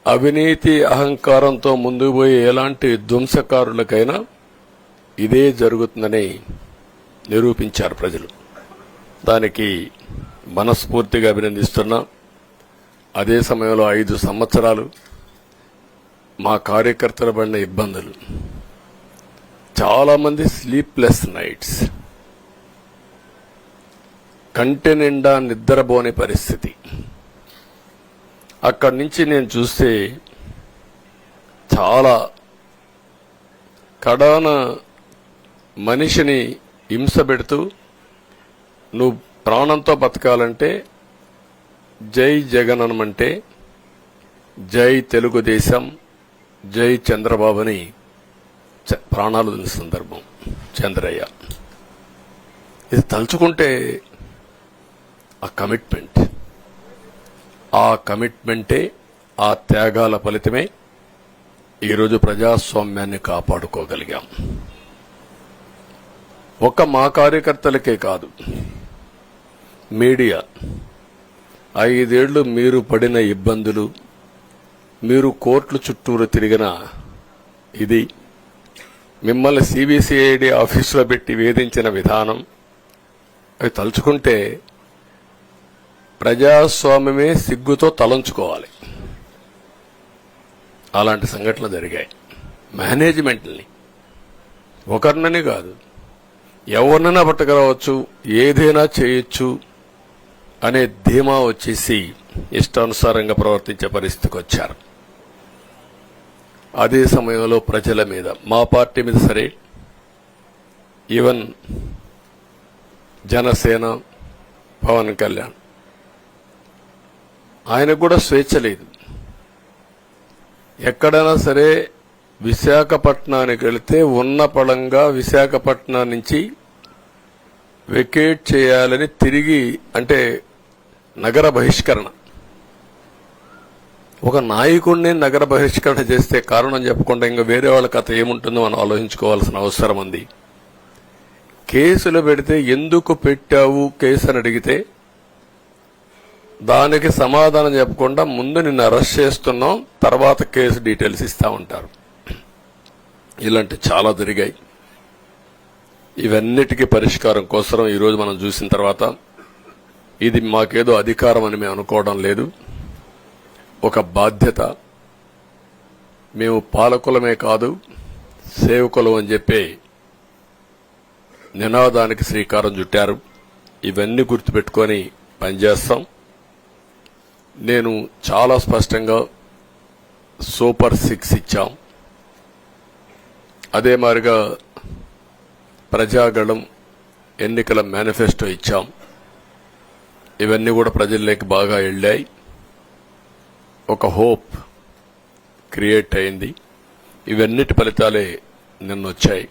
అవినీతి అహంకారంతో ముందుకు పోయే ఎలాంటి ధ్వంసకారులకైనా ఇదే జరుగుతుందని నిరూపించారు ప్రజలు. దానికి మనస్ఫూర్తిగా అభినందిస్తున్నా. అదే సమయంలో 5 సంవత్సరాలు మా కార్యకర్తల పడిన ఇబ్బందులు, చాలా మంది స్లీప్లెస్ నైట్స్, కంటి నిండా నిద్రపోని పరిస్థితి. అక్కడి నుంచి నేను చూస్తే చాలా కడాన మనిషిని హింస పెడుతూ, నువ్వు ప్రాణంతో బతకాలంటే జై జగన్ అనమంటే జై తెలుగుదేశం, జై చంద్రబాబుని ప్రాణాలు వదిలిన సందర్భం చంద్రయ్య. ఇది తలుచుకుంటే ఆ కమిట్మెంటే, ఆ త్యాగాల ఫలితమే ఈరోజు ప్రజాస్వామ్యాన్ని కాపాడుకోగలిగాం. ఒక్క మా కార్యకర్తలకే కాదు, మీడియా 5 ఏళ్లు మీరు పడిన ఇబ్బందులు, మీరు కోర్టుల చుట్టూరు తిరిగిన ఇది, మిమ్మల్ని సిబిసిఐడి ఆఫీసులో పెట్టి వేధించిన విధానం, అవి తలుచుకుంటే ప్రజాస్వామ్యమే సిగ్గుతో తలంచుకోవాలి. అలాంటి సంఘటనలు జరిగాయి. మేనేజ్మెంట్ని ఒకరినని కాదు, ఎవరినైనా పట్టుకురావచ్చు, ఏదైనా చేయొచ్చు అనే ధీమా వచ్చేసి ఇష్టానుసారంగా ప్రవర్తించే పరిస్థితికి వచ్చారు. అదే సమయంలో ప్రజల మీద, మా పార్టీ మీద సరే, ఈవెన్ జనసేన పవన్ కళ్యాణ్, ఆయనకు కూడా స్వేచ్ఛ లేదు. ఎక్కడైనా సరే విశాఖపట్నానికి వెళితే ఉన్న పళంగా విశాఖపట్నం నుంచి వెకేట్ చేయాలని తిరిగి, అంటే నగర బహిష్కరణ. ఒక నాయకుడిని నగర బహిష్కరణ చేస్తే కారణం చెప్పకుండా ఇంకా వేరే వాళ్ళ కథ ఏముంటుందో మనం ఆలోచించుకోవాల్సిన అవసరం ఉంది. కేసులు పెడితే ఎందుకు పెట్టావు కేసు అని అడిగితే దానికి సమాధానం చెప్పకుండా ముందు నిన్ను అరెస్ట్ చేస్తున్నాం, తర్వాత కేసు డీటెయిల్స్ ఇస్తా ఉంటారు. ఇలాంటి చాలా జరిగాయి. ఇవన్నిటికీ పరిష్కారం కోసం ఈరోజు మనం చూసిన తర్వాత, ఇది మాకేదో అధికారం అని మేము అనుకోవడం లేదు, ఒక బాధ్యత. మేము పాలకులమే కాదు సేవకులం అని చెప్పి నినాదానికి శ్రీకారం చుట్టారు. ఇవన్నీ గుర్తుపెట్టుకొని పనిచేస్తాం. నేను చాలా స్పష్టంగా సూపర్ 6 ఇచ్చాం. అదే మాదిరిగా ప్రజాగళం ఎన్నికల మేనిఫెస్టో ఇచ్చాం. ఇవన్నీ కూడా ప్రజల్లోకి బాగా వెళ్ళాయి. ఒక హోప్ క్రియేట్ అయింది. ఇవన్నిటి ఫలితాలే నిన్న వచ్చాయి.